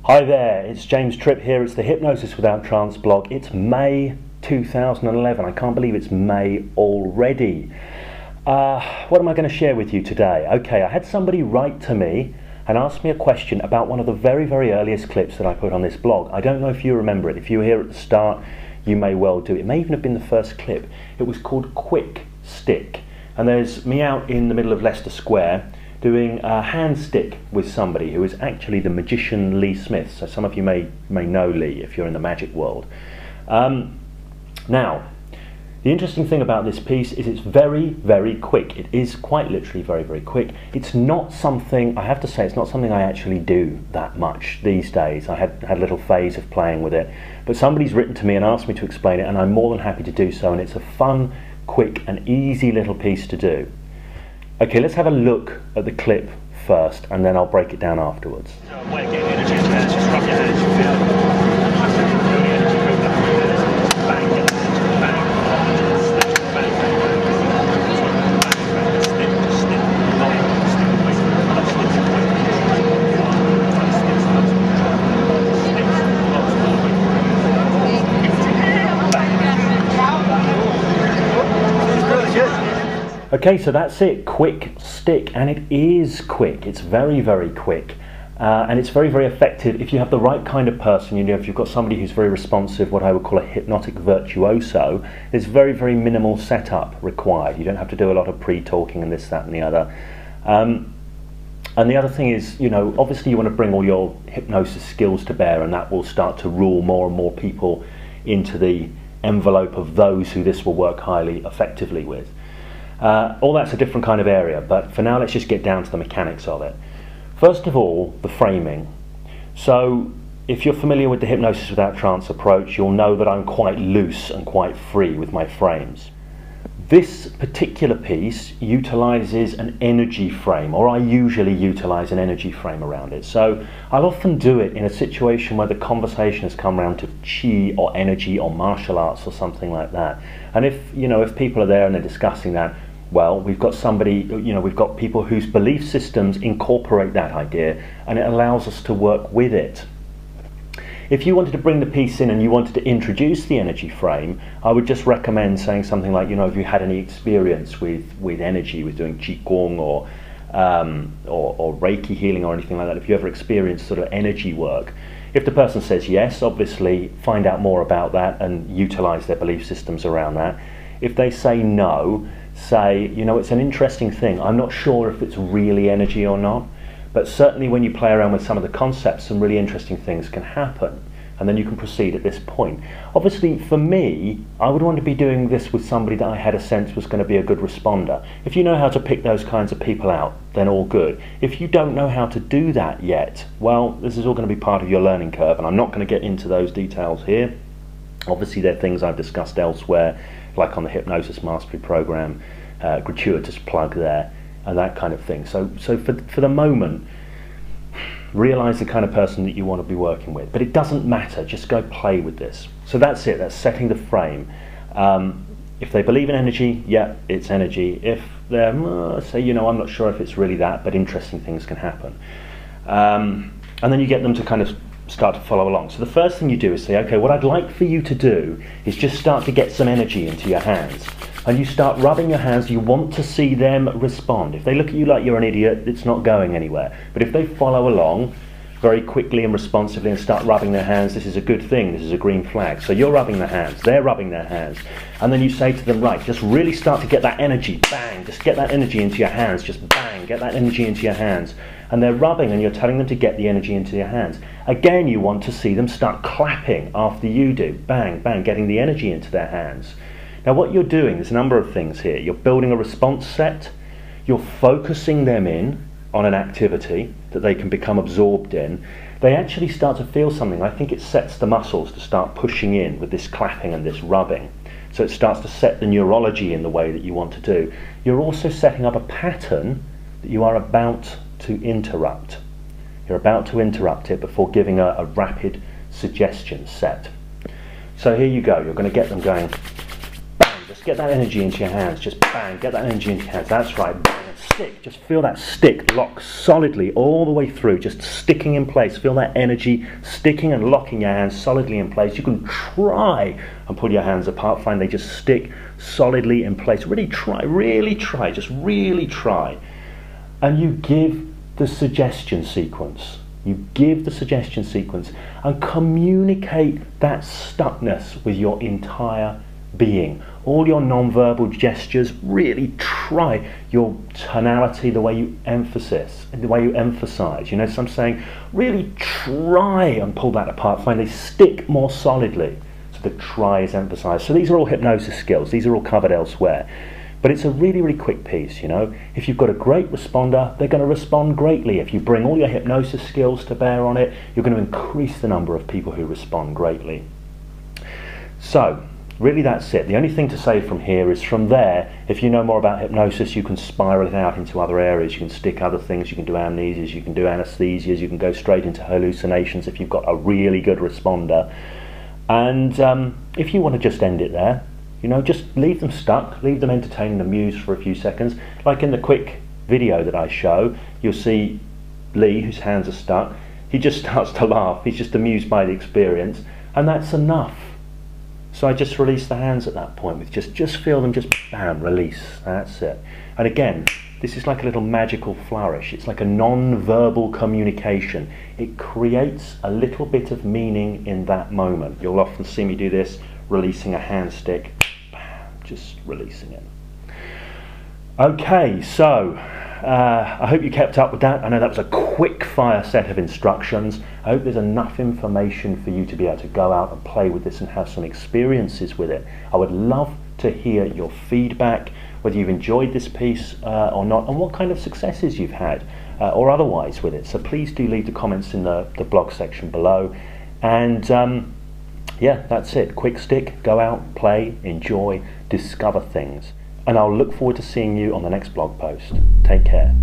Hi there, it's James Tripp here. It's the Hypnosis Without Trance blog. It's May 2011. I can't believe it's May already. What am I going to share with you today? Okay, I had somebody write to me and ask me a question about one of the very, very earliest clips that I put on this blog. I don't know if you remember it. If you were here at the start, you may well do. It may even have been the first clip. It was called Quick Stick. And there's me out in the middle of Leicester Square doing a hand stick with somebody who is actually the magician Lee Smith. So some of you may know Lee if you're in the magic world. Now, the interesting thing about this piece is it's very, very quick. It is quite literally very, very quick. It's not something, I have to say, it's not something I actually do that much these days. I had a little phase of playing with it, but somebody's written to me and asked me to explain it, and I'm more than happy to do so, and it's a fun, quick and easy little piece to do. Okay, let's have a look at the clip first, and then I'll break it down afterwards. So a way of getting energy into your hands, just rub your hands, you feel the energy build up in your hands. Bang, get that energy, bang, stick, bang, bang, bang, bang, stick, stick, long, stick, wait, that sticks, wait, Okay, so that's it, quick stick, and it is quick. It's very, very quick, and it's very, very effective if you have the right kind of person. You know, if you've got somebody who's very responsive, what I would call a hypnotic virtuoso, there's very, very minimal setup required. You don't have to do a lot of pre-talking and this, that, and the other. And the other thing is, you know, obviously you want to bring all your hypnosis skills to bear, and that will start to rule more and more people into the envelope of those who this will work highly effectively with. All that's a different kind of area, but for now let's just get down to the mechanics of it. First of all, the framing. So if you're familiar with the Hypnosis Without Trance approach, you'll know that I'm quite loose and quite free with my frames. This particular piece utilizes an energy frame, or I usually utilize an energy frame around it. So I'll often do it in a situation where the conversation has come around to chi or energy or martial arts or something like that. And if people are there and they're discussing that, well, we've got somebody, we've got people whose belief systems incorporate that idea, and it allows us to work with it. If you wanted to bring the piece in and you wanted to introduce the energy frame, I would just recommend saying something like, if you had any experience with energy, with doing Qigong or Reiki healing or anything like that, if you ever experienced sort of energy work, if the person says yes, obviously find out more about that and utilize their belief systems around that. If they say no, say, it's an interesting thing. I'm not sure if it's really energy or not, but certainly when you play around with some of the concepts, some really interesting things can happen, and then you can proceed at this point. Obviously, for me, I would want to be doing this with somebody that I had a sense was going to be a good responder. If you know how to pick those kinds of people out, then all good. If you don't know how to do that yet, well, this is all going to be part of your learning curve, and I'm not going to get into those details here. Obviously, there are things I've discussed elsewhere, like on the Hypnosis Mastery Program, gratuitous plug there, and that kind of thing. So for the moment, realize the kind of person that you want to be working with. But it doesn't matter, just go play with this. So that's it, that's setting the frame. If they believe in energy, yeah, it's energy. If they're, say, I'm not sure if it's really that, but interesting things can happen. And then you get them to kind of start to follow along. So the first thing you do is say, okay, what I'd like for you to do is just start to get some energy into your hands. And you start rubbing your hands. You want to see them respond. If they look at you like you're an idiot, it's not going anywhere. But if they follow along very quickly and responsively and start rubbing their hands, this is a good thing, this is a green flag. So you're rubbing their hands, they're rubbing their hands, and then you say to them, right, just really start to get that energy, bang, just get that energy into your hands, just bang, get that energy into your hands. And they're rubbing and you're telling them to get the energy into your hands. Again, you want to see them start clapping after you do, bang, bang, getting the energy into their hands. Now what you're doing, there's a number of things here. You're building a response set, you're focusing them in on an activity that they can become absorbed in. They actually start to feel something. I think it sets the muscles to start pushing in with this clapping and this rubbing. So it starts to set the neurology in the way that you want to do. You're also setting up a pattern that you are about to interrupt. You're about to interrupt it before giving a rapid suggestion set. So here you go, you're going to get them going, bang, just get that energy into your hands, just bang, get that energy into your hands, that's right, bang, and stick, just feel that stick lock solidly all the way through, just sticking in place, feel that energy sticking and locking your hands solidly in place. You can try and pull your hands apart, find they just stick solidly in place. Really try, just really try. And you give the suggestion sequence. You give the suggestion sequence and communicate that stuckness with your entire being. All your non-verbal gestures, really try your tonality, the way you emphasize, you know, so I'm saying really try and pull that apart, find they stick more solidly, so the try is emphasized. So these are all hypnosis skills, these are all covered elsewhere. But it's a really quick piece, you know. If you've got a great responder, they're going to respond greatly. If you bring all your hypnosis skills to bear on it, you're going to increase the number of people who respond greatly. So, really that's it. The only thing to say from here is from there, if you know more about hypnosis, you can spiral it out into other areas. You can stick other things, you can do amnesias, you can do anesthesias, you can go straight into hallucinations if you've got a really good responder. And if you want to just end it there, you know, just leave them stuck, leave them entertaining the muse for a few seconds. Like in the quick video that I show, you'll see Lee, whose hands are stuck, he just starts to laugh, he's just amused by the experience, and that's enough. So I just release the hands at that point, with just feel them, just bam, release, that's it. And again, this is like a little magical flourish, it's like a non-verbal communication. It creates a little bit of meaning in that moment. You'll often see me do this, releasing a hand stick, just releasing it. Okay, so I hope you kept up with that. I know that was a quick fire set of instructions. I hope there's enough information for you to be able to go out and play with this and have some experiences with it. I would love to hear your feedback, whether you've enjoyed this piece or not, and what kind of successes you've had or otherwise with it. So please do leave the comments in the blog section below. And yeah, that's it. Quick stick, go out, play, enjoy, discover things. And I'll look forward to seeing you on the next blog post. Take care.